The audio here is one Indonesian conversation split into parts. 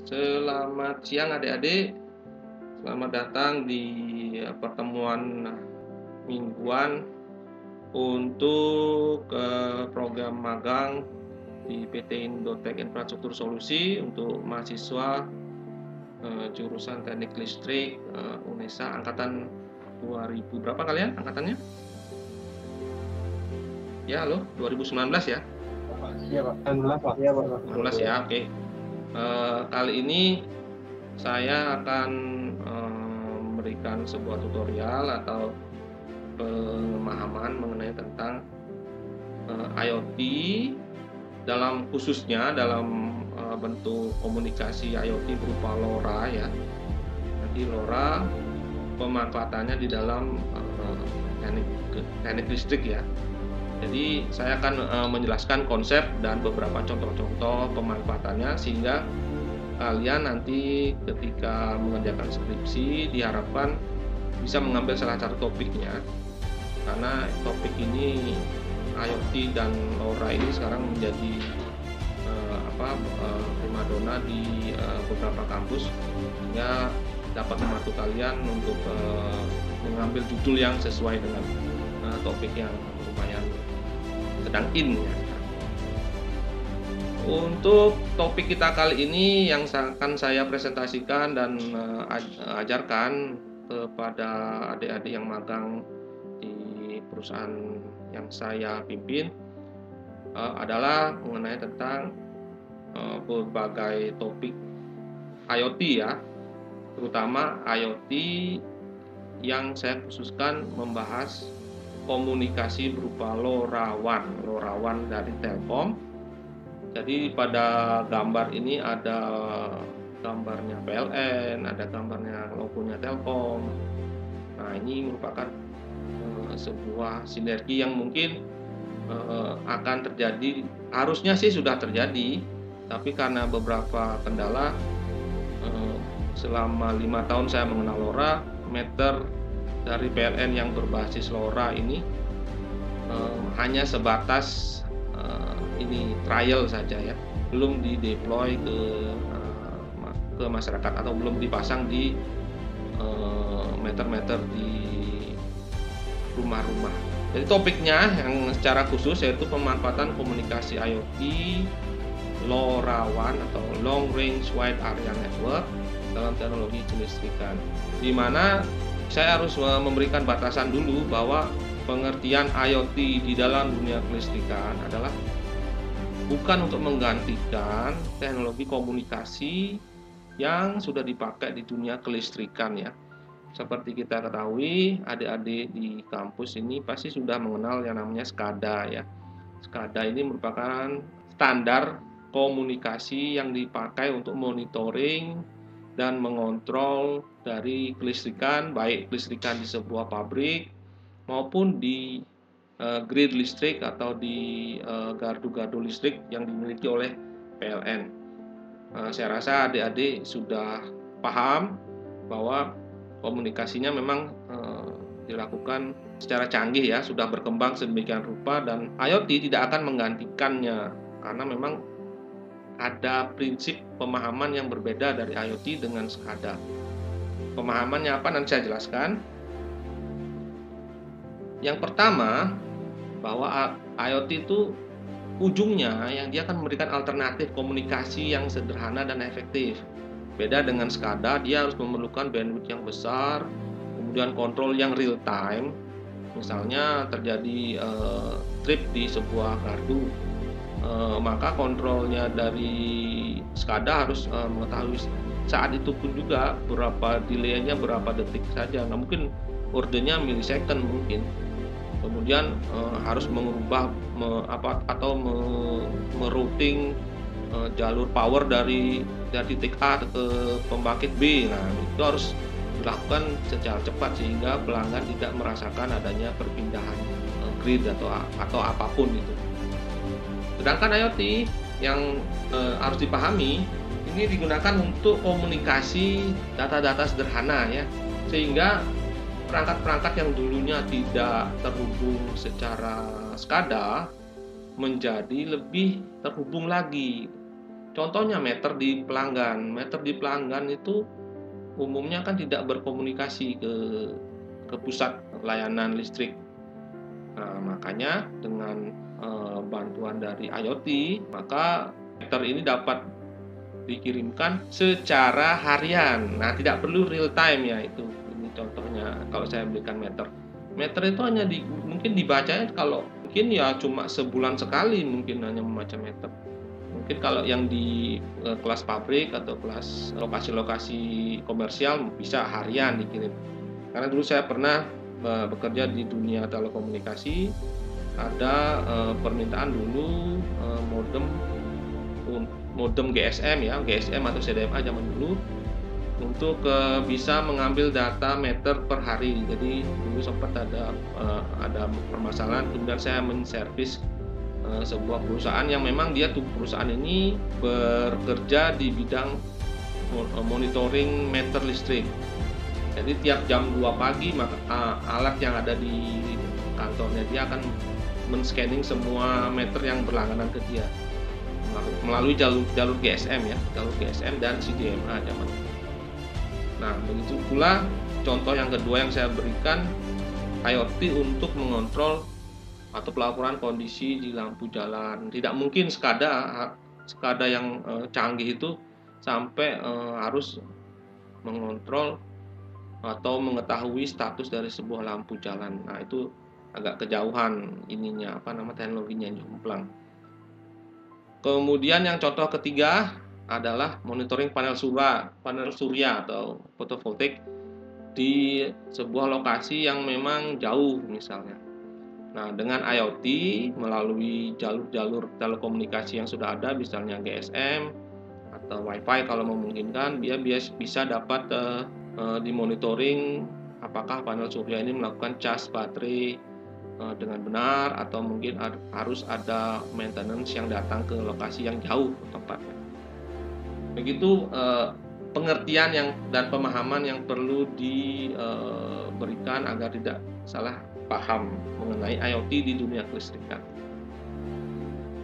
Selamat siang adik-adik, selamat datang di pertemuan mingguan untuk program magang di PT Indotek Infrastruktur Solusi untuk mahasiswa jurusan Teknik Listrik UNESA angkatan 2000 berapa kalian angkatannya? Ya, halo, 2019 ya? Iya Pak, 19 Pak. Iya Pak. 19 ya, oke. Kali ini saya akan memberikan sebuah tutorial atau pemahaman mengenai tentang IoT dalam khususnya dalam bentuk komunikasi IoT berupa LoRa ya. Nanti LoRa pemanfaatannya di dalam teknik listrik ya. Jadi saya akan menjelaskan konsep dan beberapa contoh-contoh pemanfaatannya sehingga kalian nanti ketika mengerjakan skripsi diharapkan bisa mengambil salah satu topiknya, karena topik ini IoT dan LoRa ini sekarang menjadi primadona di beberapa kampus, sehingga dapat membantu kalian untuk mengambil judul yang sesuai dengan topik yang lumayan sedang in ya. Untuk topik kita kali ini yang akan saya presentasikan dan ajarkan kepada adik-adik yang magang di perusahaan yang saya pimpin adalah mengenai tentang berbagai topik IoT ya, terutama IoT yang saya khususkan membahas komunikasi berupa LoRaWAN dari Telkom. Jadi pada gambar ini ada gambarnya PLN, ada gambarnya logonya Telkom. Nah, ini merupakan sebuah sinergi yang mungkin akan terjadi, harusnya sih sudah terjadi, tapi karena beberapa kendala selama 5 tahun saya mengenal LoRa, meter dari PLN yang berbasis LoRa ini hanya sebatas ini trial saja ya, belum dideploy ke masyarakat atau belum dipasang di meter-meter di rumah-rumah. Jadi topiknya yang secara khusus yaitu pemanfaatan komunikasi IoT LoRaWAN atau Long Range Wide Area Network dalam teknologi kelistrikan, di mana saya harus memberikan batasan dulu bahwa pengertian IoT di dalam dunia kelistrikan adalah bukan untuk menggantikan teknologi komunikasi yang sudah dipakai di dunia kelistrikan ya. Seperti kita ketahui, adik-adik di kampus ini pasti sudah mengenal yang namanya SCADA ya. SCADA ini merupakan standar komunikasi yang dipakai untuk monitoring dan mengontrol dari kelistrikan, baik kelistrikan di sebuah pabrik maupun di grid listrik atau di gardu-gardu listrik yang dimiliki oleh PLN. Saya rasa adik-adik sudah paham bahwa komunikasinya memang dilakukan secara canggih ya, sudah berkembang sedemikian rupa, dan IoT tidak akan menggantikannya karena memang ada prinsip pemahaman yang berbeda dari IoT dengan SCADA. Pemahamannya apa nanti saya jelaskan. Yang pertama, bahwa IoT itu ujungnya yang dia akan memberikan alternatif komunikasi yang sederhana dan efektif. Beda dengan SCADA, dia harus memerlukan bandwidth yang besar, kemudian kontrol yang real time. Misalnya terjadi trip di sebuah gardu, maka kontrolnya dari SCADA harus mengetahui saat itu pun juga berapa delaynya, berapa detik saja. Nah, mungkin ordernya milisecond mungkin. Kemudian harus mengubah atau merouting jalur power dari titik A ke pembangkit B. Nah, itu harus dilakukan secara cepat sehingga pelanggan tidak merasakan adanya perpindahan grid atau apapun itu. Sedangkan IoT yang harus dipahami ini digunakan untuk komunikasi data-data sederhana ya, sehingga perangkat-perangkat yang dulunya tidak terhubung secara SCADA menjadi lebih terhubung lagi. Contohnya meter di pelanggan. Meter di pelanggan itu umumnya kan tidak berkomunikasi ke pusat layanan listrik. Nah, makanya dengan bantuan dari IoT, maka meter ini dapat dikirimkan secara harian. Nah, tidak perlu real time ya itu. Ini contohnya kalau saya berikan meter. Meter itu hanya mungkin dibacanya kalau mungkin ya cuma sebulan sekali mungkin hanya membaca meter. Mungkin kalau yang di kelas pabrik atau kelas lokasi-lokasi komersial bisa harian dikirim. Karena dulu saya pernah bekerja di dunia telekomunikasi, ada permintaan dulu modem GSM ya, GSM atau CDMA zaman dulu untuk bisa mengambil data meter per hari. Jadi dulu sempat ada permasalahan, kemudian saya menservis sebuah perusahaan yang memang dia perusahaan ini bekerja di bidang monitoring meter listrik. Jadi tiap jam 2 pagi maka alat yang ada di kantornya dia akan men-scanning semua meter yang berlangganan ke dia melalui jalur GSM ya, jalur GSM dan CDMA zaman. Nah, begitu pula contoh yang kedua yang saya berikan, IoT untuk mengontrol atau pelaporan kondisi di lampu jalan. Tidak mungkin SCADA yang canggih itu sampai harus mengontrol atau mengetahui status dari sebuah lampu jalan. Nah, itu agak kejauhan teknologinya yang jomplang. Kemudian yang contoh ketiga adalah monitoring panel surya atau fotovoltaik di sebuah lokasi yang memang jauh misalnya. Nah, dengan IoT melalui jalur-jalur telekomunikasi yang sudah ada, misalnya GSM atau WiFi kalau memungkinkan, dia bisa dapat dimonitoring apakah panel surya ini melakukan cas baterai dengan benar atau mungkin harus ada maintenance yang datang ke lokasi yang jauh tempatnya. Begitu pengertian dan pemahaman yang perlu diberikan agar tidak salah paham mengenai IoT di dunia kelistrikan.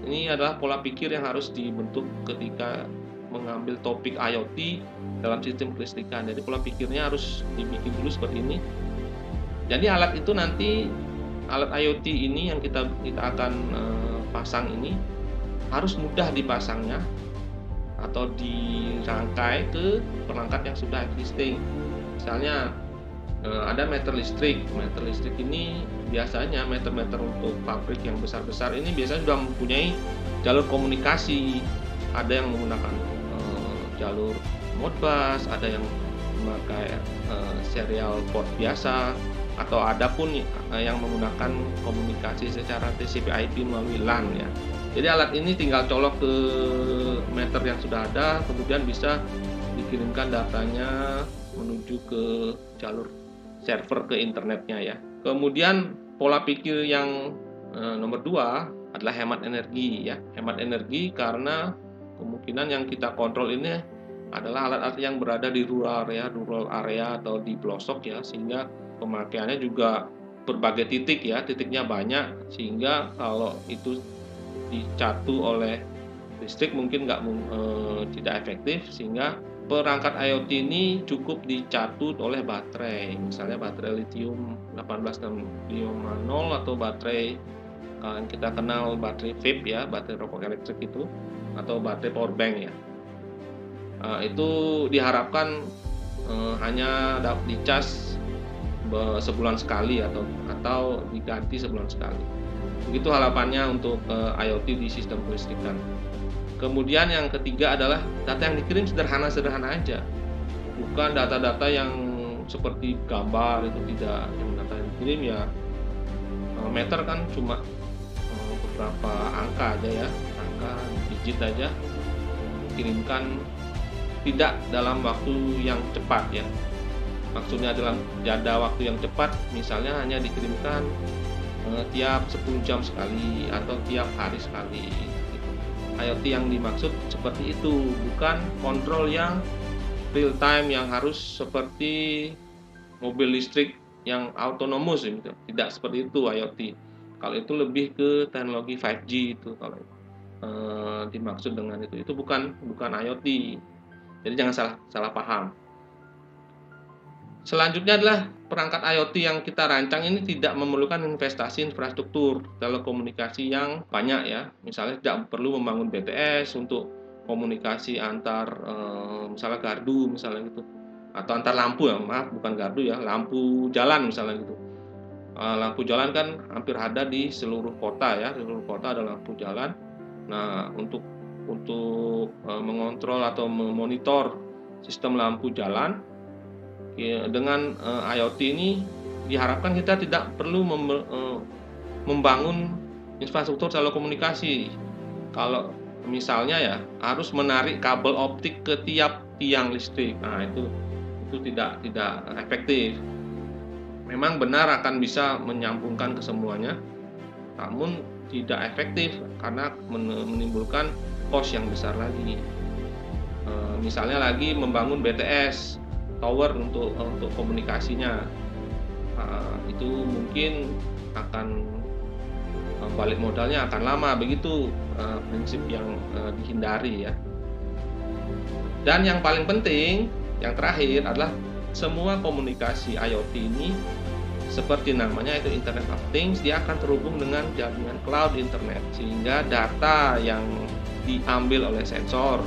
Ini adalah pola pikir yang harus dibentuk ketika mengambil topik IoT dalam sistem kelistrikan. Jadi pola pikirnya harus dibikin dulu seperti ini. Jadi alat IoT ini yang kita akan pasang ini harus mudah dipasangnya atau dirangkai ke perangkat yang sudah existing. Misalnya ada meter listrik. Meter listrik ini biasanya meter-meter untuk pabrik yang besar-besar ini biasanya sudah mempunyai jalur komunikasi. Ada yang menggunakan jalur Modbus, ada yang memakai serial port biasa, atau ada pun yang menggunakan komunikasi secara TCP/IP melalui LAN ya. Jadi alat ini tinggal colok ke meter yang sudah ada, kemudian bisa dikirimkan datanya menuju ke jalur server ke internetnya ya. Kemudian pola pikir yang nomor 2 adalah hemat energi ya. Hemat energi karena kemungkinan yang kita kontrol ini adalah alat-alat yang berada di rural area atau di pelosok ya, sehingga pemakaiannya juga berbagai titik ya, titiknya banyak, sehingga kalau itu dicatu oleh listrik mungkin tidak efektif, sehingga perangkat IoT ini cukup dicatut oleh baterai, misalnya baterai lithium 18650 atau baterai yang kita kenal baterai vape ya, baterai rokok elektrik itu, atau baterai power bank ya. Itu diharapkan hanya dapat dicas sebulan sekali atau diganti sebulan sekali. Begitu harapannya untuk IoT di sistem kelistrikan. Kemudian yang ketiga adalah data yang dikirim sederhana-sederhana aja, bukan data-data yang seperti gambar itu tidak. Yang data yang dikirim ya meter kan cuma beberapa angka aja ya, angka digit aja, kirimkan tidak dalam waktu yang cepat ya. Maksudnya dalam jeda waktu yang cepat, misalnya hanya dikirimkan tiap 10 jam sekali atau tiap hari sekali. IoT yang dimaksud seperti itu, bukan kontrol yang real time yang harus seperti mobil listrik yang autonomous gitu. Tidak seperti itu IoT. Kalau itu lebih ke teknologi 5G itu kalau itu. dimaksud dengan itu bukan IoT. Jadi jangan salah paham. Selanjutnya adalah perangkat IoT yang kita rancang ini tidak memerlukan investasi infrastruktur telekomunikasi yang banyak ya. Misalnya tidak perlu membangun BTS untuk komunikasi antar misalnya gardu misalnya gitu. Atau antar lampu ya, maaf bukan gardu ya, lampu jalan misalnya gitu. Lampu jalan kan hampir ada di seluruh kota ya, seluruh kota ada lampu jalan. Nah, untuk mengontrol atau memonitor sistem lampu jalan dengan IoT ini diharapkan kita tidak perlu membangun infrastruktur telekomunikasi. Kalau misalnya ya harus menarik kabel optik ke tiap tiang listrik. Nah, itu tidak efektif. Memang benar akan bisa menyambungkan ke semuanya, namun tidak efektif karena menimbulkan cost yang besar lagi. Misalnya lagi membangun BTS tower untuk komunikasinya, itu mungkin akan balik modalnya akan lama, begitu prinsip yang dihindari ya. Dan yang paling penting, yang terakhir adalah semua komunikasi IoT ini seperti namanya itu Internet of Things, dia akan terhubung dengan jaringan cloud internet, sehingga data yang diambil oleh sensor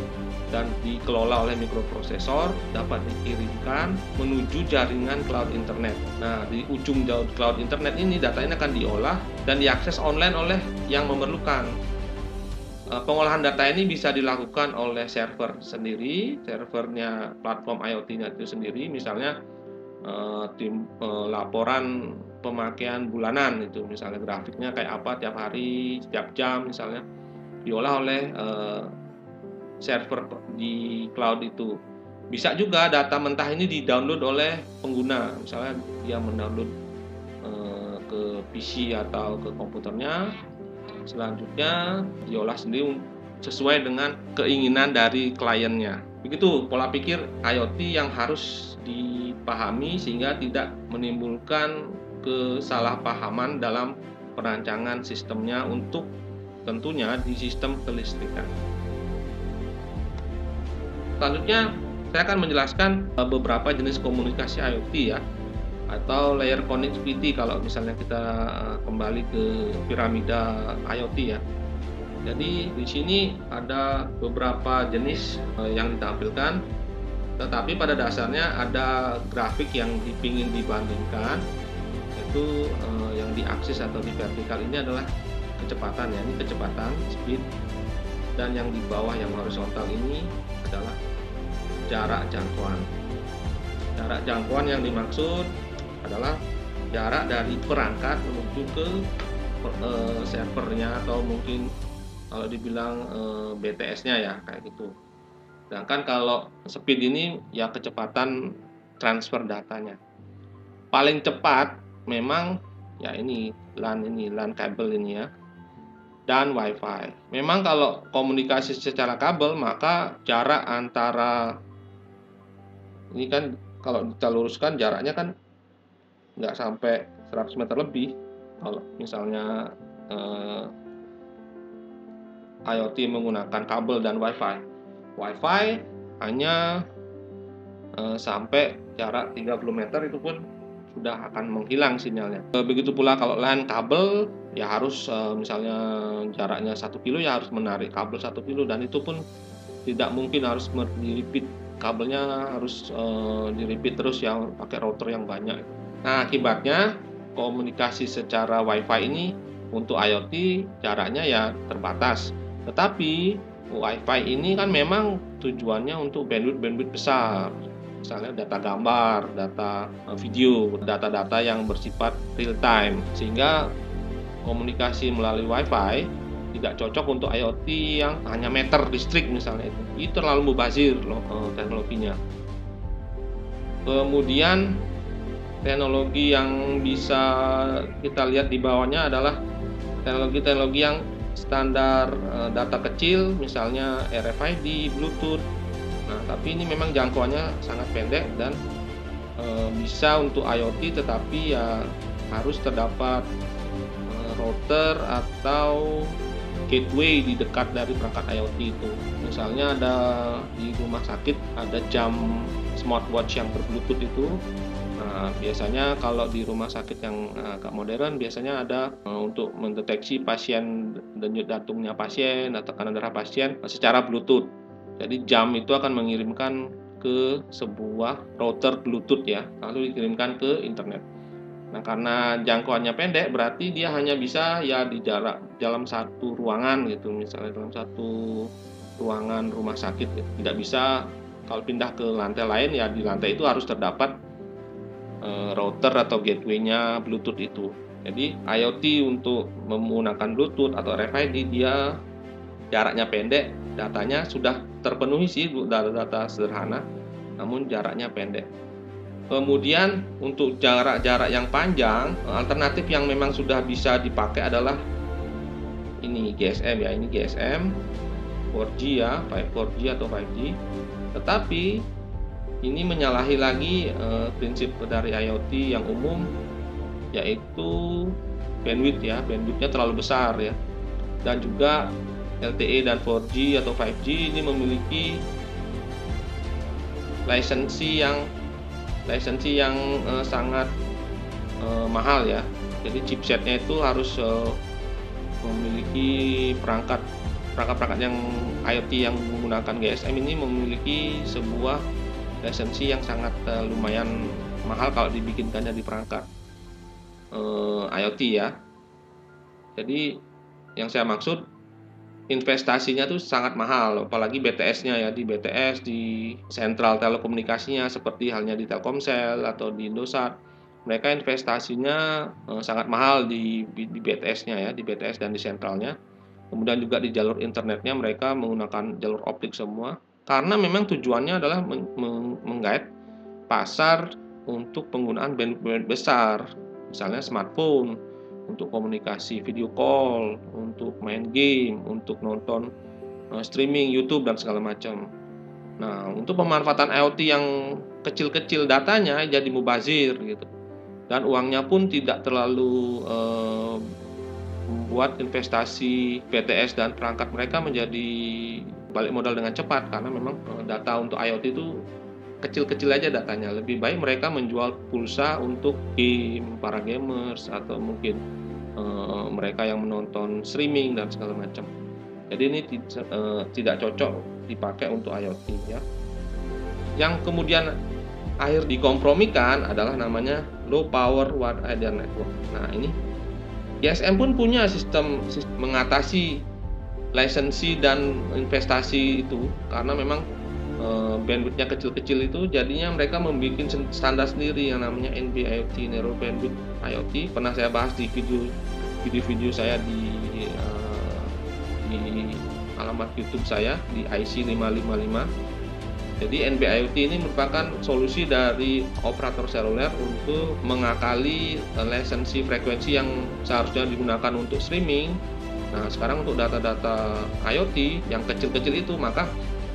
dan dikelola oleh mikroprosesor dapat dikirimkan menuju jaringan cloud internet. Nah, di ujung cloud internet ini data ini akan diolah dan diakses online oleh yang memerlukan. Pengolahan data ini bisa dilakukan oleh server sendiri, servernya platform IoT-nya itu sendiri, misalnya laporan pemakaian bulanan itu, misalnya grafiknya kayak apa tiap hari, setiap jam misalnya, diolah oleh server di cloud itu. Bisa juga data mentah ini di-download oleh pengguna, misalnya dia mendownload ke PC atau ke komputernya, selanjutnya diolah sendiri sesuai dengan keinginan dari kliennya. Begitu pola pikir IoT yang harus dipahami sehingga tidak menimbulkan kesalahpahaman dalam perancangan sistemnya untuk tentunya di sistem kelistrikan. Selanjutnya saya akan menjelaskan beberapa jenis komunikasi IoT ya, atau layer connectivity kalau misalnya kita kembali ke piramida IoT ya. Jadi di sini ada beberapa jenis yang ditampilkan, tetapi pada dasarnya ada grafik yang dipingin dibandingkan, yaitu yang di aksis atau di vertikal ini adalah kecepatan ya, ini kecepatan speed, dan yang di bawah yang horizontal ini adalah jarak jangkauan. Jarak jangkauan yang dimaksud adalah jarak dari perangkat menuju ke servernya, atau mungkin kalau dibilang BTS-nya ya kayak gitu. Sedangkan kalau speed ini ya kecepatan transfer datanya. Paling cepat memang ya ini LAN kabel ini ya, dan WiFi. Memang kalau komunikasi secara kabel maka jarak antara ini kan kalau kita luruskan jaraknya kan nggak sampai 100 meter lebih. Kalau misalnya IoT menggunakan kabel dan WiFi. WiFi hanya sampai jarak 30 meter itu pun sudah akan menghilang sinyalnya. Begitu pula kalau LAN kabel ya harus misalnya jaraknya 1 kilo ya harus menarik kabel 1 kilo, dan itu pun tidak mungkin harus diripit kabelnya, harus diripit terus yang pakai router yang banyak. Nah, akibatnya komunikasi secara WiFi ini untuk IoT jaraknya ya terbatas. Tetapi WiFi ini kan memang tujuannya untuk bandwidth besar. Misalnya data gambar, data video, data-data yang bersifat real time, sehingga komunikasi melalui WiFi tidak cocok untuk IoT yang hanya meter listrik misalnya, itu terlalu mubazir loh teknologinya. Kemudian teknologi yang bisa kita lihat di bawahnya adalah teknologi-teknologi yang standar data kecil, misalnya RFID, Bluetooth. Nah, tapi ini memang jangkauannya sangat pendek dan bisa untuk IoT, tetapi ya harus terdapat router atau gateway di dekat dari perangkat IoT itu. Misalnya ada di rumah sakit ada jam smartwatch yang berbluetooth itu. Nah, biasanya kalau di rumah sakit yang agak modern biasanya ada untuk mendeteksi pasien, denyut jantungnya pasien atau tekanan darah pasien secara bluetooth. Jadi jam itu akan mengirimkan ke sebuah router bluetooth ya, lalu dikirimkan ke internet. Nah, karena jangkauannya pendek berarti dia hanya bisa ya di jarak dalam satu ruangan gitu, misalnya dalam satu ruangan rumah sakit gitu. Tidak bisa kalau pindah ke lantai lain ya di lantai itu harus terdapat router atau gateway-nya Bluetooth itu. Jadi IoT untuk menggunakan Bluetooth atau RFID dia jaraknya pendek, datanya sudah terpenuhi sih data sederhana, namun jaraknya pendek. Kemudian untuk jarak-jarak yang panjang, alternatif yang memang sudah bisa dipakai adalah ini GSM ya, ini GSM 4G ya, 4G atau 5G. Tetapi ini menyalahi lagi prinsip dari IoT yang umum, yaitu bandwidth ya, bandwidthnya terlalu besar ya. Dan juga LTE dan 4G atau 5G ini memiliki lisensi yang sangat mahal ya. Jadi chipsetnya itu harus memiliki perangkat yang IoT yang menggunakan GSM ini memiliki sebuah lisensi yang sangat lumayan mahal kalau dibikinkannya di perangkat IoT ya. Jadi yang saya maksud investasinya tuh sangat mahal, apalagi BTS-nya ya, di BTS, di sentral telekomunikasinya seperti halnya di Telkomsel atau di Indosat. Mereka investasinya sangat mahal di BTS-nya ya, di BTS dan di sentralnya. Kemudian juga di jalur internetnya mereka menggunakan jalur optik semua. Karena memang tujuannya adalah menggait pasar untuk penggunaan bandwidth besar, misalnya smartphone, untuk komunikasi video call, untuk main game, untuk nonton streaming YouTube dan segala macam. Nah, untuk pemanfaatan IoT yang kecil-kecil datanya jadi mubazir gitu, dan uangnya pun tidak terlalu membuat investasi BTS dan perangkat mereka menjadi balik modal dengan cepat, karena memang data untuk IoT itu kecil-kecil aja datanya. Lebih baik mereka menjual pulsa untuk game, para gamers, atau mungkin mereka yang menonton streaming dan segala macam. Jadi ini tidak cocok dipakai untuk IoT ya. Yang kemudian akhir dikompromikan adalah namanya low power wide area network. Nah, ini GSM pun punya sistem mengatasi lisensi dan investasi itu, karena memang bandwidthnya kecil-kecil itu, jadinya mereka membuat standar sendiri yang namanya NB-IoT, Narrow Bandwidth IoT. Pernah saya bahas di video saya di alamat YouTube saya di IC555. Jadi NB-IoT ini merupakan solusi dari operator seluler untuk mengakali lisensi frekuensi yang seharusnya digunakan untuk streaming. Nah, sekarang untuk data-data IoT yang kecil-kecil itu, maka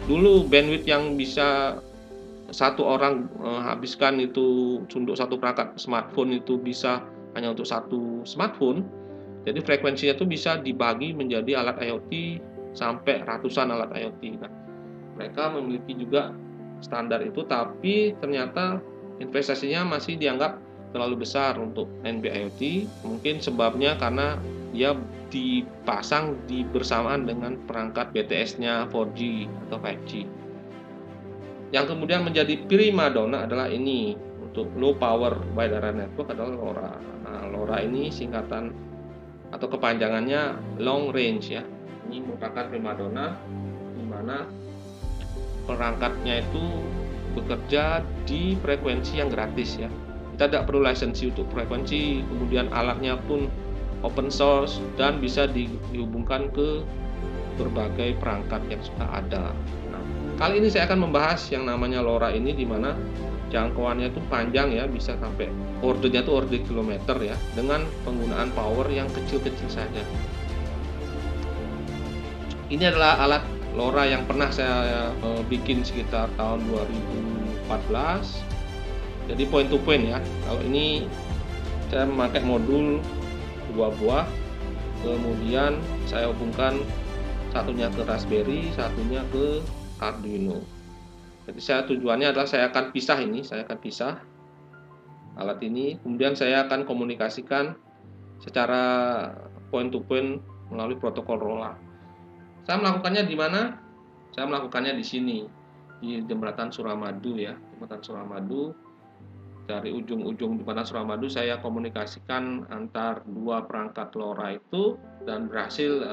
dulu bandwidth yang bisa satu orang habiskan itu untuk satu perangkat smartphone itu bisa hanya untuk satu smartphone. Jadi frekuensinya itu bisa dibagi menjadi alat IoT sampai ratusan alat IoT. Nah, mereka memiliki juga standar itu, tapi ternyata investasinya masih dianggap terlalu besar untuk NB-IoT. Mungkin sebabnya karena dia dipasang bersamaan dengan perangkat BTS-nya 4G atau 5G. Yang kemudian menjadi primadona adalah ini, untuk low power wide area network adalah LoRa. Nah, LoRa ini singkatan atau kepanjangannya long range ya. Ini merupakan primadona di mana perangkatnya itu bekerja di frekuensi yang gratis ya. Kita tidak perlu lisensi untuk frekuensi, kemudian alatnya pun open source dan bisa dihubungkan ke berbagai perangkat yang sudah ada. Nah, kali ini saya akan membahas yang namanya LoRa ini, di mana jangkauannya itu panjang ya, bisa sampai ordernya itu order kilometer ya, dengan penggunaan power yang kecil-kecil saja. Ini adalah alat LoRa yang pernah saya bikin sekitar tahun 2014. Jadi point to point ya. Kalau ini saya memakai modul 2 buah Kemudian saya hubungkan satunya ke Raspberry, satunya ke Arduino. Jadi tujuannya adalah saya akan pisah alat ini, kemudian saya akan komunikasikan secara point to point melalui protokol LoRa. Saya melakukannya di mana? Saya melakukannya di sini, di Jembatan Suramadu ya, Jembatan Suramadu. Dari ujung-ujung Jembatan Suramadu saya komunikasikan antar dua perangkat LoRa itu dan berhasil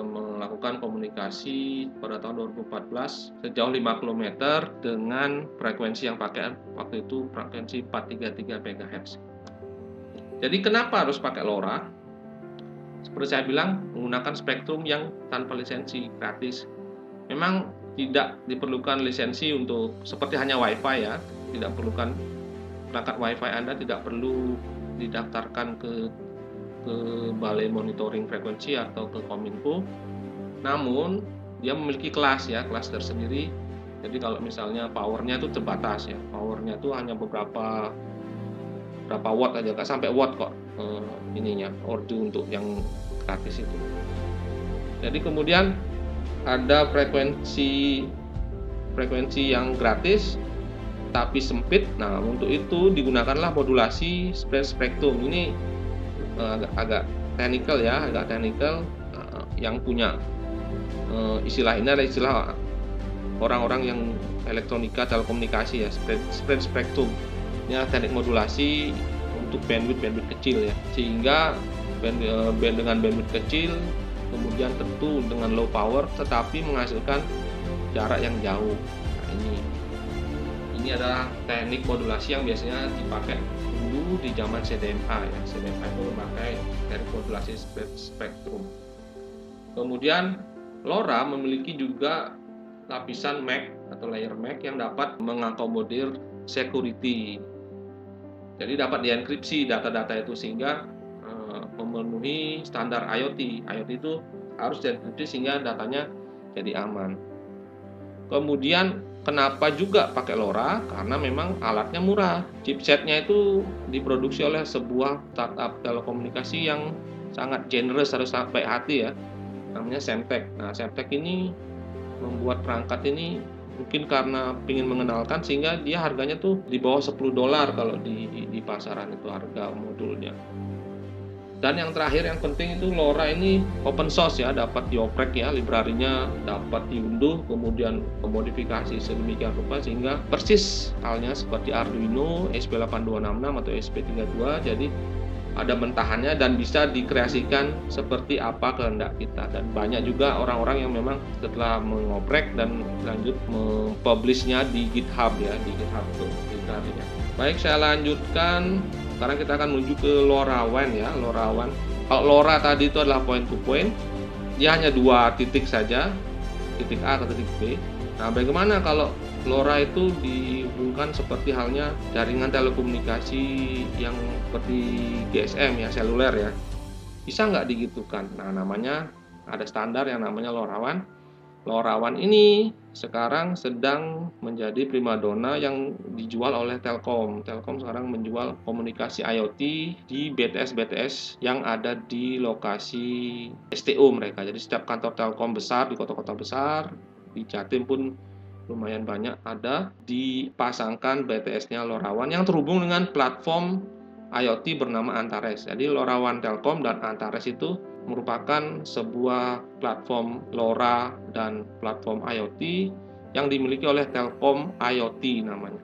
melakukan komunikasi pada tahun 2014 sejauh 5 km dengan frekuensi yang pakai waktu itu frekuensi 433 MHz. Jadi kenapa harus pakai LoRa? Seperti saya bilang, menggunakan spektrum yang tanpa lisensi, gratis. Memang tidak diperlukan lisensi untuk seperti hanya WiFi ya, tidak perlukan perangkat WiFi Anda tidak perlu didaftarkan ke Balai Monitoring Frekuensi atau ke Kominfo. Namun dia memiliki kelas tersendiri. Jadi kalau misalnya powernya itu terbatas ya, powernya itu hanya berapa watt aja, nggak sampai watt kok ordu untuk yang gratis itu. Jadi kemudian ada frekuensi yang gratis tapi sempit. Nah, untuk itu digunakanlah modulasi spread spektrum. Ini agak teknikal ya, yang punya istilah ini adalah istilah orang-orang yang elektronika telekomunikasi ya, spread spektrum. Ini adalah teknik modulasi untuk bandwidth kecil ya, sehingga dengan bandwidth kecil kemudian tentu dengan low power tetapi menghasilkan jarak yang jauh. Nah, ini adalah teknik modulasi yang biasanya dipakai dulu di zaman CDMA ya. CDMA itu memakai teknik modulasi spektrum. Kemudian LoRa memiliki juga lapisan MAC atau layer MAC yang dapat mengakomodir security. Jadi dapat dienkripsi data-data itu sehingga memenuhi standar IoT. IoT itu harus dienkripsi sehingga datanya jadi aman. Kemudian kenapa juga pakai LoRa? Karena memang alatnya murah. Chipsetnya itu diproduksi oleh sebuah startup telekomunikasi yang sangat generous, harus baik hati ya. Namanya Semtech. Nah, Semtech ini membuat perangkat ini mungkin karena ingin mengenalkan sehingga dia harganya tuh di bawah $10 kalau di pasaran itu harga modulnya. Dan yang terakhir yang penting itu LoRa ini open source ya, dapat dioprek ya, librarinya dapat diunduh, kemudian memodifikasi sedemikian rupa sehingga persis halnya seperti Arduino ESP8266 atau ESP32. Jadi ada mentahannya dan bisa dikreasikan seperti apa kehendak kita. Dan banyak juga orang-orang yang memang setelah mengoprek dan lanjut mempublishnya di GitHub ya, di GitHub itu librarinya. Baik, saya lanjutkan. Sekarang kita akan menuju ke LoRaWAN ya, LoRaWAN. Kalau LoRa tadi itu adalah point to point, dia hanya 2 titik saja, titik A ke titik B. Nah, bagaimana kalau LoRa itu dihubungkan seperti halnya jaringan telekomunikasi yang seperti GSM ya, seluler ya? Bisa nggak digitukan? Nah, namanya ada standar yang namanya LoRaWAN. LoRaWAN ini sekarang sedang menjadi primadona yang dijual oleh Telkom. Telkom sekarang menjual komunikasi IoT di BTS yang ada di lokasi STO mereka. Jadi setiap kantor Telkom besar di kota-kota besar, di Jatim pun lumayan banyak ada dipasangkan BTS-nya LoRaWAN yang terhubung dengan platform IoT bernama Antares. Jadi LoRaWAN Telkom dan Antares itu merupakan sebuah platform LoRa dan platform IoT yang dimiliki oleh Telkom IoT namanya.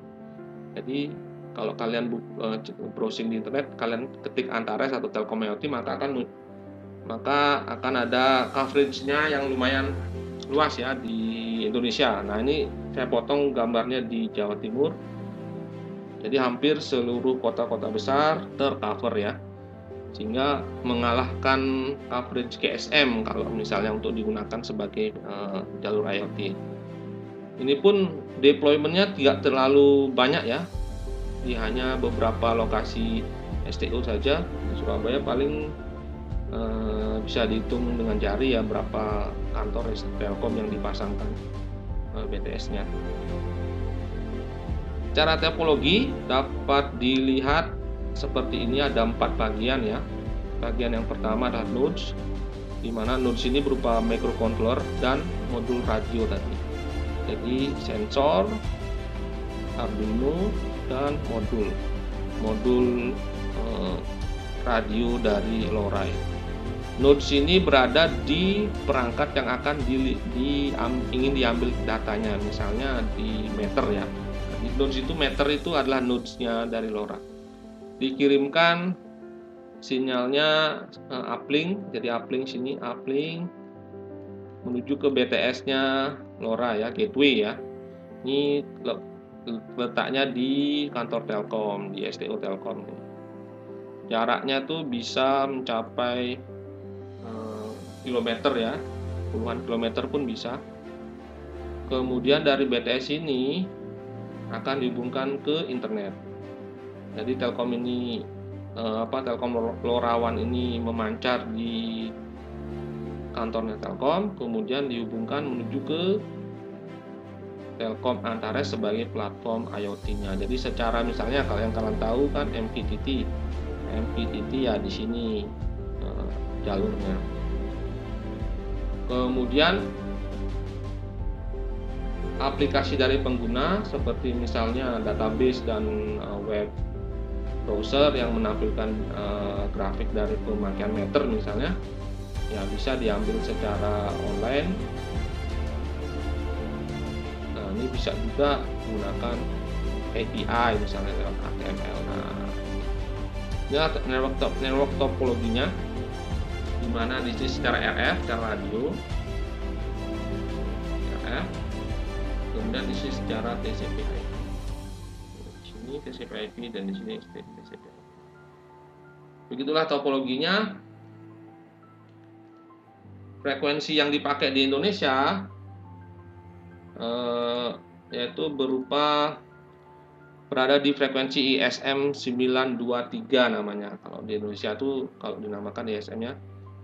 Jadi kalau kalian browsing di internet, kalian ketik Antares atau Telkom IoT, maka akan ada coverage-nya yang lumayan luas ya di Indonesia. Nah, ini saya potong gambarnya di Jawa Timur. Jadi hampir seluruh kota-kota besar tercover ya, sehingga mengalahkan coverage GSM kalau misalnya untuk digunakan sebagai jalur IoT. Ini pun deployment-nya tidak terlalu banyak ya, di hanya beberapa lokasi STO saja. Di Surabaya paling bisa dihitung dengan jari ya berapa kantor Telkom yang dipasangkan BTS-nya. Secara topologi dapat dilihat seperti ini, ada 4 bagian ya. Bagian yang pertama adalah nodes, di mana nodes ini berupa microcontroller dan modul radio tadi. Jadi sensor, Arduino, dan modul radio dari LoRa. Nodes ini berada di perangkat yang akan ingin diambil datanya, misalnya di meter ya. Di nodes itu, meter itu adalah nodesnya dari LoRa. Dikirimkan sinyalnya uplink, jadi uplink sini, uplink menuju ke BTS-nya LoRa ya, gateway ya. Ini letaknya di kantor Telkom, di STO Telkom. Jaraknya tuh bisa mencapai kilometer ya, puluhan kilometer pun bisa. Kemudian dari BTS ini akan dihubungkan ke internet. Jadi Telkom ini Telkom LoRaWAN ini memancar di kantornya Telkom, kemudian dihubungkan menuju ke Telkom Antares sebagai platform IoT-nya. Jadi secara misalnya kalau yang kalian tahu kan MQTT ya di sini jalurnya. Kemudian aplikasi dari pengguna seperti misalnya database dan web browser yang menampilkan grafik dari pemakaian meter misalnya, ya bisa diambil secara online. Nah, ini bisa juga menggunakan API misalnya lewat HTML. Nah, ini network topologinya, di mana di sini secara RF, secara radio, RF, kemudian di sini secara TCP/IP. Di sini TCP/IP dan di sini TCP/IP. Begitulah topologinya. Frekuensi yang dipakai di Indonesia yaitu berada di frekuensi ISM 923 namanya. Kalau di Indonesia tuh kalau dinamakan ISM-nya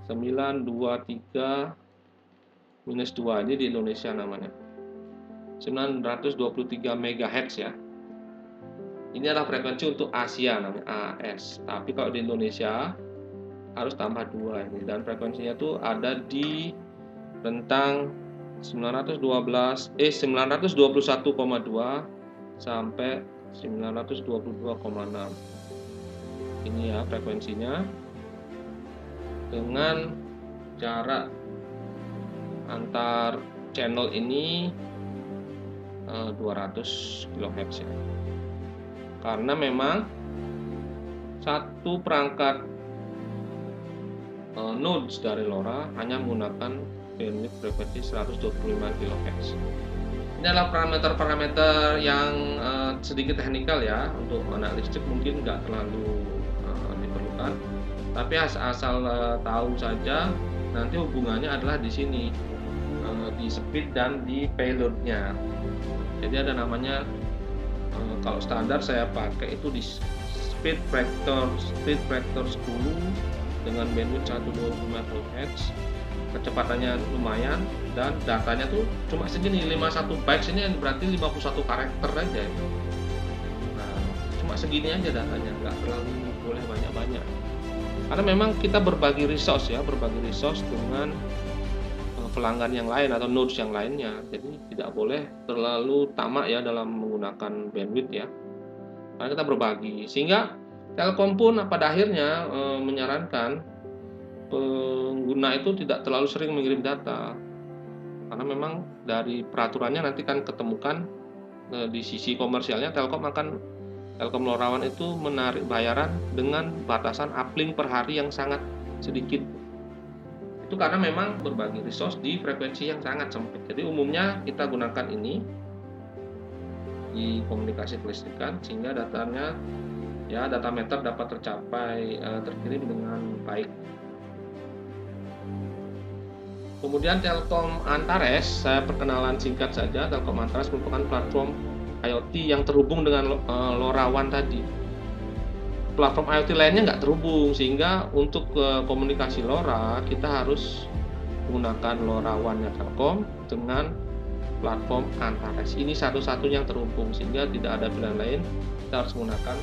923-2, ini di Indonesia namanya 923 MHz ya. Ini adalah frekuensi untuk Asia namanya AS. Tapi kalau di Indonesia harus tambah 2 ini, dan frekuensinya tuh ada di rentang 921,2 sampai 922,6. Ini ya frekuensinya. Dengan jarak antar channel ini 200 kHz ya. Karena memang satu perangkat nodes dari LoRa hanya menggunakan bandwidth frekuensi 125 kHz. Ini adalah parameter-parameter yang sedikit teknikal ya, untuk anak listrik mungkin nggak terlalu diperlukan. Tapi asal tahu saja, nanti hubungannya adalah di sini, di speed dan di payloadnya. Jadi ada namanya, kalau standar saya pakai itu di speed factor 10 dengan bandwidth 125 kHz, kecepatannya lumayan, dan datanya tuh cuma segini, 51 bytes, ini berarti 51 karakter aja. Nah, cuma segini aja datanya, nggak terlalu boleh banyak-banyak. Karena memang kita berbagi resource dengan pelanggan yang lain atau nodes yang lainnya. Jadi tidak boleh terlalu tamak ya dalam menggunakan bandwidth ya. Karena kita berbagi. Sehingga Telkom pun pada akhirnya menyarankan pengguna itu tidak terlalu sering mengirim data. Karena memang dari peraturannya nanti kan ketemukan di sisi komersialnya Telkom LoRaWAN itu menarik bayaran dengan batasan uplink per hari yang sangat sedikit. Itu karena memang berbagi resource di frekuensi yang sangat sempit. Jadi umumnya kita gunakan ini di komunikasi kelistrikan sehingga datanya ya, data meter dapat terkirim dengan baik. Kemudian Telkom Antares, saya perkenalan singkat saja. Telkom Antares merupakan platform IoT yang terhubung dengan LoRaWAN tadi. Platform IoT lainnya nggak terhubung, sehingga untuk komunikasi LoRa kita harus menggunakan LoRaWAN-nya Telkom dengan platform Antares. Ini satu-satunya yang terhubung, sehingga tidak ada pilihan lain. Kita harus menggunakan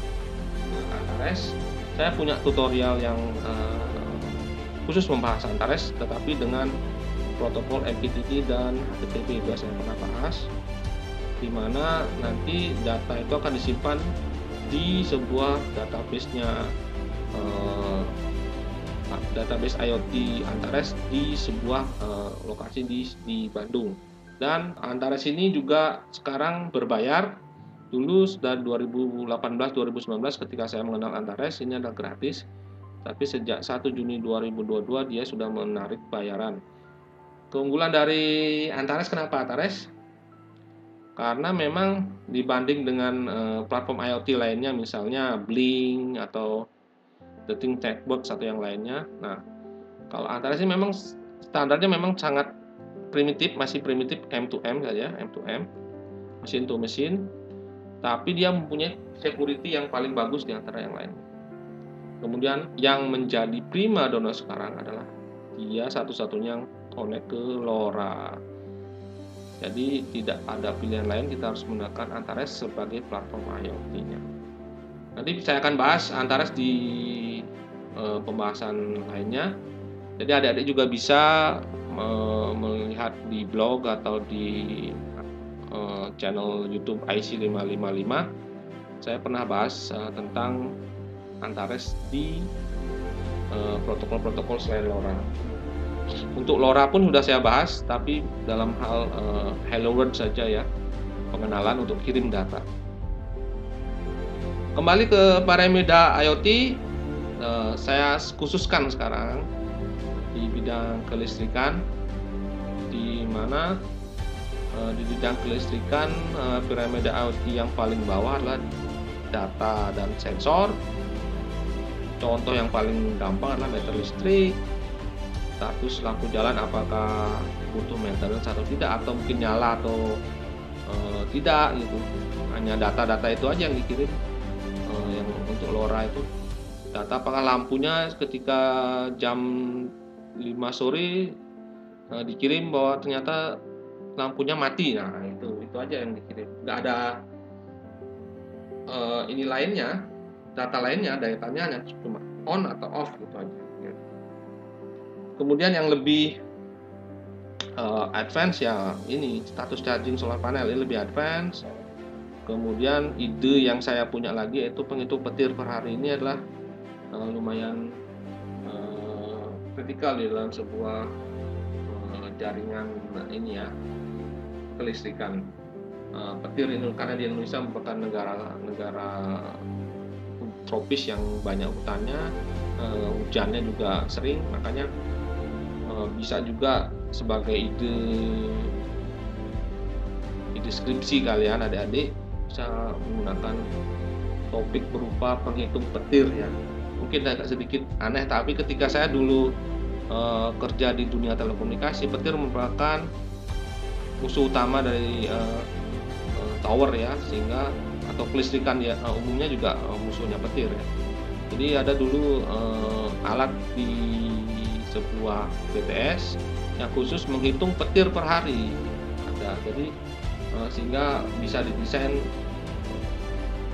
Antares. saya punya tutorial yang khusus membahas Antares, tetapi dengan protokol MQTT dan HTTP juga saya pernah bahas, di mana nanti data itu akan disimpan di sebuah database-nya, database IoT Antares di sebuah lokasi di Bandung. Dan Antares ini juga sekarang berbayar. Dulu dari 2018-2019 ketika saya mengenal Antares ini adalah gratis, tapi sejak 1 Juni 2022 dia sudah menarik bayaran. Keunggulan dari Antares, kenapa Antares? Karena memang dibanding dengan platform IoT lainnya, misalnya Blink atau The Think Techbox atau yang lainnya. Nah, kalau Antares ini memang standarnya memang sangat primitif, masih primitif M2M saja, M2M, machine to machine. Tapi dia mempunyai security yang paling bagus di antara yang lain. Kemudian yang menjadi prima dona sekarang adalah dia satu-satunya yang connect ke LoRa. Jadi tidak ada pilihan lain, kita harus menggunakan Antares sebagai platform IoT-nya. Nanti saya akan bahas Antares di pembahasan lainnya. Jadi adik-adik juga bisa melihat di blog atau di channel YouTube IC555. Saya pernah bahas tentang Antares di protokol-protokol selain LoRa. Untuk LoRa pun sudah saya bahas, tapi dalam hal Hello World saja ya, pengenalan untuk kirim data. Kembali ke Parameda IoT, saya khususkan sekarang di bidang kelistrikan, di mana di bidang kelistrikan Parameda IoT yang paling bawah adalah data dan sensor. Contoh yang paling gampang adalah meter listrik, status lampu jalan apakah butuh maintenance atau tidak, atau mungkin nyala atau tidak gitu. Hanya data-data itu aja yang dikirim. Yang untuk LoRa itu data apakah lampunya ketika jam 5 sore dikirim bahwa ternyata lampunya mati. Nah itu aja yang dikirim, nggak ada ini lainnya, data lainnya, datanya hanya cuma on atau off gitu aja. Kemudian yang lebih advance ya ini status charging solar panel, ini lebih advance. Kemudian ide yang saya punya lagi yaitu penghitung petir per hari ini adalah lumayan kritikal di dalam sebuah jaringan ini ya, kelistrikan. Petir ini karena di Indonesia merupakan negara tropis yang banyak hutannya, hujannya juga sering, makanya bisa juga sebagai ide skripsi kalian adik-adik bisa menggunakan topik berupa penghitung petir ya. Mungkin agak sedikit aneh, tapi ketika saya dulu kerja di dunia telekomunikasi, petir merupakan musuh utama dari tower ya, sehingga atau kelistrikan ya umumnya juga musuhnya petir ya. Jadi ada dulu alat di sebuah BTS yang khusus menghitung petir per hari ada, jadi sehingga bisa didesain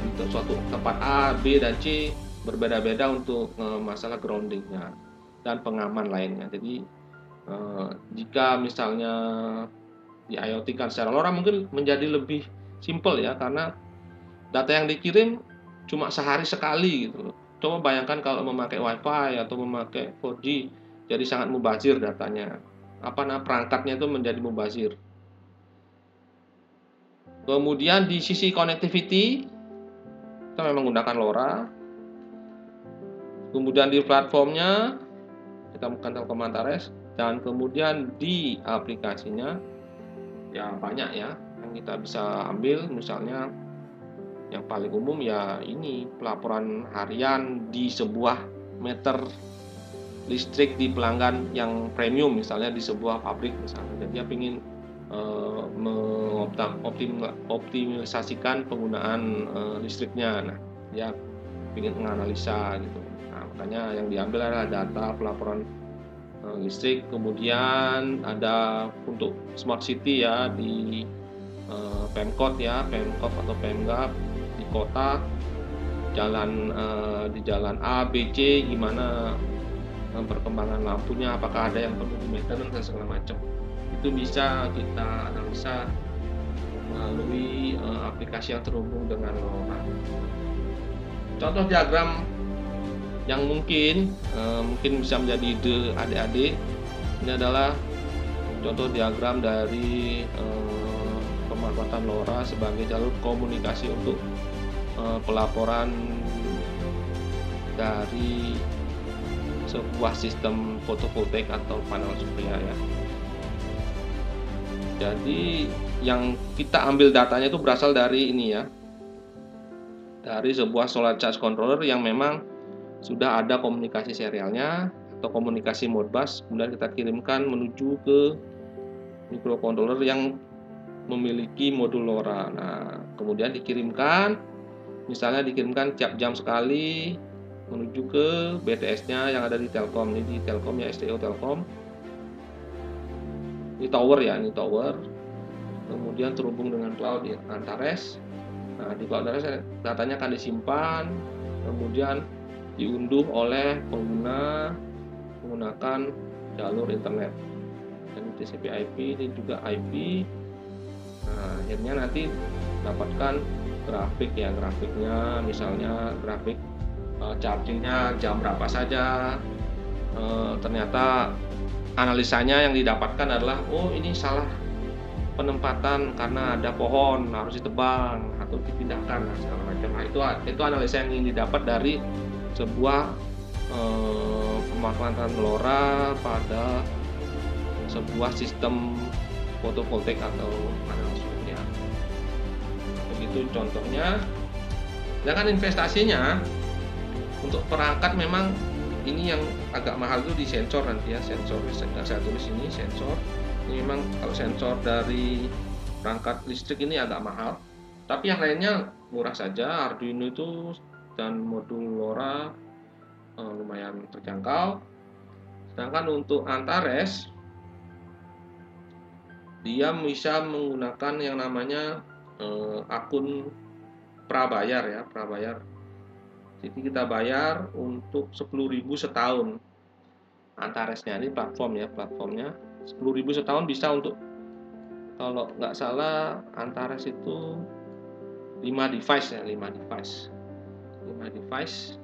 untuk suatu tempat A, B, dan C berbeda-beda untuk masalah groundingnya dan pengaman lainnya. Jadi jika misalnya di IoT kan secara LoRa mungkin menjadi lebih simple ya, karena data yang dikirim cuma sehari sekali gitu. Coba bayangkan kalau memakai WiFi atau memakai 4G, jadi sangat mubazir datanya. Perangkatnya itu menjadi mubazir. Kemudian di sisi connectivity kita memang menggunakan LoRa. Kemudian di platformnya kita menggunakan Telkom Antares, dan kemudian di aplikasinya ya banyak ya yang kita bisa ambil. Misalnya yang paling umum ya ini pelaporan harian di sebuah meter listrik di pelanggan yang premium, misalnya di sebuah pabrik misalnya. Jadi dia ingin mengoptimalisasikan penggunaan listriknya. Nah, dia ingin menganalisa gitu. Nah, makanya yang diambil adalah data pelaporan listrik. Kemudian ada untuk smart city ya di Pemkot ya, Pemkot atau Pemgap di kota. di jalan A, B, C gimana perkembangan lampunya, apakah ada yang perlu di maintenance dan segala macam. Itu bisa kita analisa melalui aplikasi yang terhubung dengan LoRa. Contoh diagram yang mungkin bisa menjadi ide adik-adik, ini adalah contoh diagram dari pemanfaatan LoRa sebagai jalur komunikasi untuk pelaporan dari sebuah sistem fotovoltaik atau panel surya ya. Jadi yang kita ambil datanya itu berasal dari ini ya, dari sebuah solar charge controller yang memang sudah ada komunikasi serialnya atau komunikasi modbus, kemudian kita kirimkan menuju ke microcontroller yang memiliki modul LoRa. Nah, kemudian dikirimkan, misalnya dikirimkan tiap jam sekali menuju ke BTS-nya yang ada di Telkom. Ini di Telkom ya, STO Telkom. Ini tower ya, ini tower. Kemudian terhubung dengan cloud di Antares. Nah, di cloud Antares datanya akan disimpan, kemudian diunduh oleh pengguna menggunakan jalur internet. Dan TCP/IP ini juga IP. Nah, akhirnya nanti dapatkan grafik ya, grafiknya misalnya grafik chargingnya jam berapa saja. Ternyata analisanya yang didapatkan adalah ini salah penempatan karena ada pohon, harus ditebang atau dipindahkan segala macam. Nah, itu analisa yang ingin didapat dari sebuah pemanfaatan LoRa pada sebuah sistem fotovoltaik atau panel surya. Begitu contohnya. Sedangkan investasinya untuk perangkat memang ini yang agak mahal itu di sensor nanti ya, sensor saya tulis ini sensor. Ini memang kalau sensor dari perangkat listrik ini agak mahal, tapi yang lainnya murah saja. Arduino itu dan modul LoRa lumayan terjangkau. Sedangkan untuk Antares dia bisa menggunakan yang namanya akun prabayar ya, prabayar. Jadi kita bayar untuk 10.000 setahun. Antaresnya ini platform ya, platformnya 10.000 setahun bisa untuk, kalau nggak salah Antares itu 5 device ya, 5 device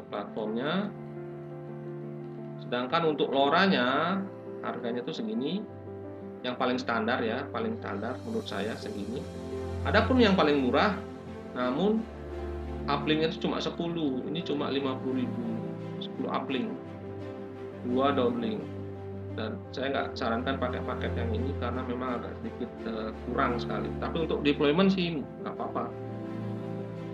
platformnya. Sedangkan untuk LoRa-nya harganya itu segini, yang paling standar ya, paling standar menurut saya segini. Adapun yang paling murah, namun uplink-nya itu cuma 10, ini cuma 50.000, 10 uplink, 2 downlink. Dan saya nggak sarankan pakai paket yang ini karena memang agak sedikit kurang sekali. Tapi untuk deployment sih nggak apa-apa.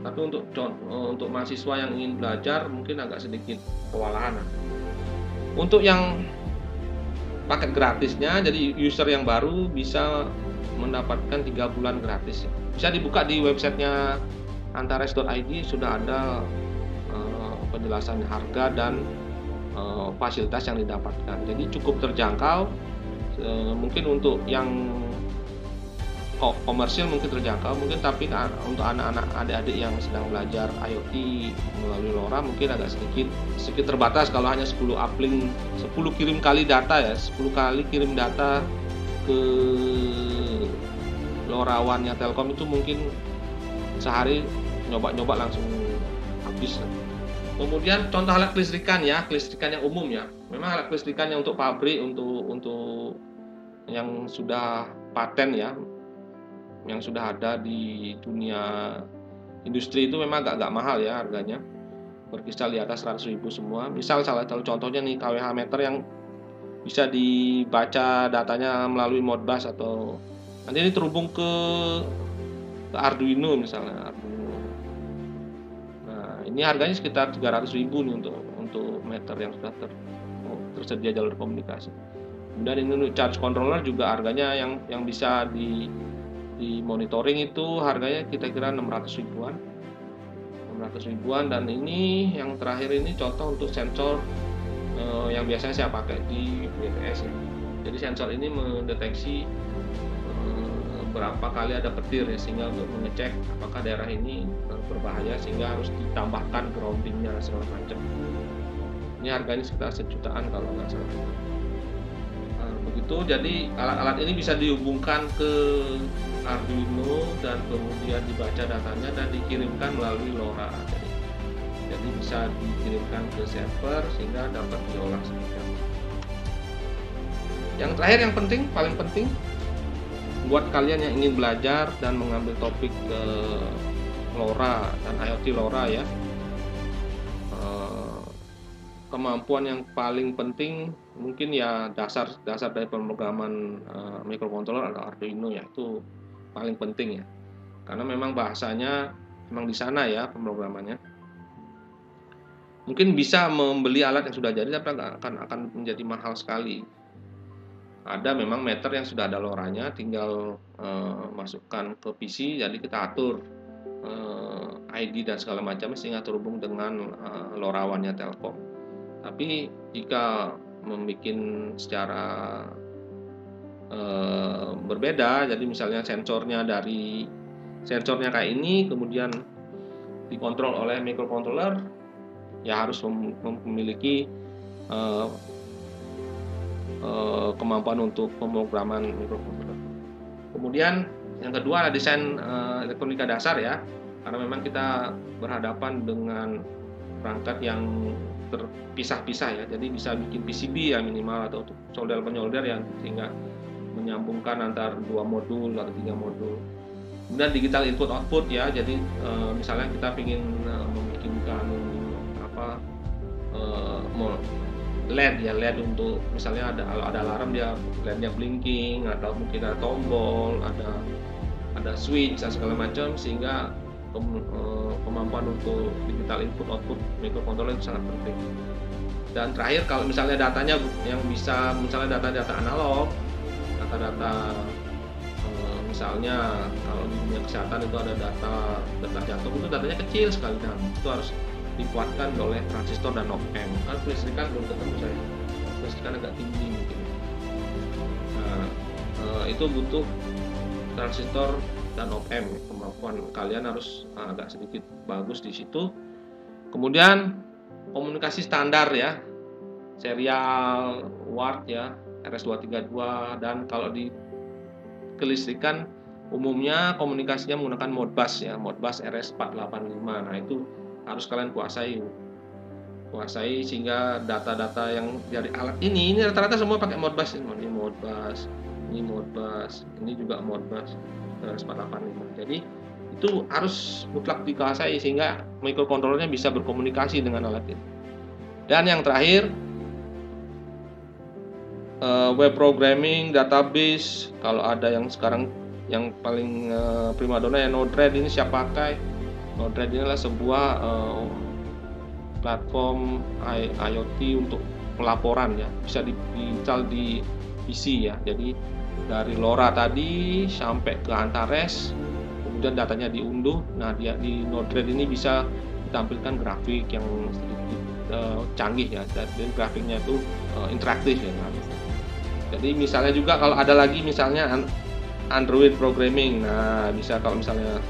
Tapi untuk mahasiswa yang ingin belajar mungkin agak sedikit kewalahan. Untuk yang paket gratisnya, jadi user yang baru bisa mendapatkan 3 bulan gratis. Bisa dibuka di websitenya antares.id, sudah ada penjelasan harga dan fasilitas yang didapatkan. Jadi cukup terjangkau. Mungkin untuk yang komersil mungkin terjangkau, mungkin, tapi untuk anak-anak adik-adik yang sedang belajar IoT melalui LoRa mungkin agak sedikit terbatas. Kalau hanya 10 uplink, 10 kirim kali data ya, 10 kali kirim data ke LoRawannya Telkom itu mungkin sehari nyoba langsung habis. Kemudian contoh alat kelistrikan ya, kelistrikan yang umum ya. Memang alat kelistrikan yang untuk pabrik, untuk yang sudah paten ya, yang sudah ada di dunia industri itu memang agak mahal ya harganya, berkisar di atas 100.000 semua. Misal salah satu contohnya nih kWh meter yang bisa dibaca datanya melalui modbus, atau nanti ini terhubung ke Arduino misalnya, Arduino. Nah, ini harganya sekitar 300.000 nih untuk meter yang sudah tersedia jalur komunikasi. Kemudian ini untuk charge controller juga harganya yang bisa di monitoring itu harganya kita kira 600 ribuan. Dan ini yang terakhir ini contoh untuk sensor yang biasanya saya pakai di BTS ya. Jadi sensor ini mendeteksi berapa kali ada petir ya, sehingga untuk mengecek apakah daerah ini berbahaya sehingga harus ditambahkan groundingnya segala macam. Ini harganya sekitar 1 jutaan kalau nggak salah. Begitu, jadi alat-alat ini bisa dihubungkan ke Arduino dan kemudian dibaca datanya dan dikirimkan melalui LoRa. Jadi bisa dikirimkan ke server sehingga dapat diolah seperti itu. Yang terakhir, yang penting, paling penting buat kalian yang ingin belajar dan mengambil topik LoRa dan IoT LoRa ya, kemampuan yang paling penting mungkin ya dasar dari pemrograman microcontroller atau Arduino ya, itu paling penting ya, karena memang bahasanya memang di sana ya pemrogramannya. Mungkin bisa membeli alat yang sudah jadi, tapi akan menjadi mahal sekali. Ada memang meter yang sudah ada LoRanya, tinggal masukkan ke PC, jadi kita atur ID dan segala macam sehingga terhubung dengan LoRawannya Telkom. Tapi jika membuat secara berbeda, jadi misalnya sensornya kayak ini, kemudian dikontrol oleh microcontroller, ya harus memiliki kemampuan untuk pemrograman microcontroller. Kemudian yang kedua adalah desain elektronika dasar ya, karena memang kita berhadapan dengan perangkat yang terpisah-pisah ya, jadi bisa bikin PCB ya minimal, atau solder-penyolder yang sehingga menyambungkan antar 2 modul atau 3 modul. Kemudian digital input output ya, jadi misalnya kita ingin membikinkan LED untuk misalnya ada alarm, dia LED-nya blinking, atau mungkin ada tombol, ada switch dan segala macam, sehingga kemampuan untuk digital input output microcontroller itu sangat penting. Dan terakhir, kalau misalnya datanya yang bisa, misalnya data-data analog, data-data misalnya kalau di dunia kesehatan itu ada data jantung, itu datanya kecil sekali, dan itu harus dikuatkan oleh transistor dan op-amp. Kan kelistrikan belum ketemu saya, kelistrikan agak tinggi mungkin. Nah, itu butuh transistor dan op-amp. Kemampuan kalian harus agak sedikit bagus di situ. Kemudian komunikasi standar ya, serial ward ya, RS232, dan kalau di kelistrikan umumnya komunikasinya menggunakan Modbus ya, Modbus RS485. Nah, itu harus kalian kuasai sehingga data-data yang dari alat ini rata-rata semua pakai Modbus. Ini Modbus, ini juga Modbus RS485. Jadi itu harus mutlak dikuasai sehingga microcontrollernya bisa berkomunikasi dengan alat ini. Dan yang terakhir, web programming, database. Kalau ada yang sekarang yang paling primadona ya Node-RED, ini siap pakai. Node-RED ini adalah sebuah platform IoT untuk pelaporan ya, bisa diinstal di PC ya. Jadi dari LoRa tadi sampai ke Antares, kemudian datanya diunduh. Nah, dia di Node-RED ini bisa ditampilkan grafik yang sedikit canggih ya, dan grafiknya itu interaktif ya. Jadi misalnya juga kalau ada lagi misalnya Android programming, nah bisa kalau misalnya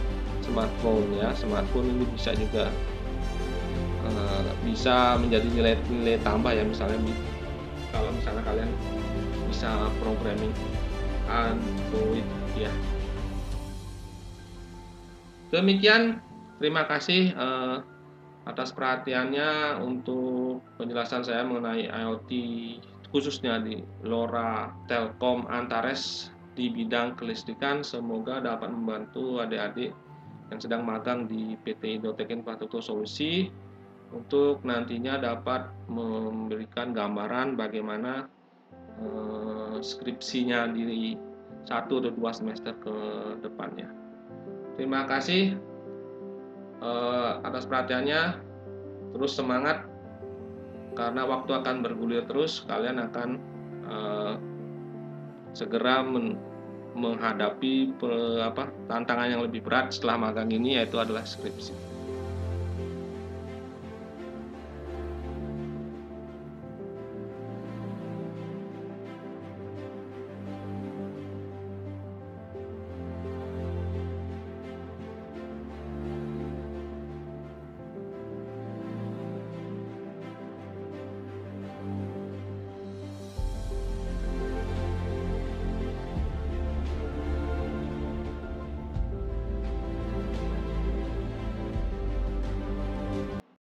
smartphone ini bisa juga bisa menjadi nilai tambah ya, misalnya kalau misalnya kalian bisa programming Android ya. Demikian, terima kasih atas perhatiannya untuk penjelasan saya mengenai IoT, khususnya di LoRa Telkom Antares di bidang kelistrikan. Semoga dapat membantu adik-adik yang sedang magang di PT Indotek Infrastruktur Solusi untuk nantinya dapat memberikan gambaran bagaimana skripsinya di 1 atau 2 semester ke depannya. Terima kasih atas perhatiannya. Terus semangat, karena waktu akan bergulir terus. Kalian akan segera menghadapi tantangan yang lebih berat setelah magang ini, yaitu adalah skripsi.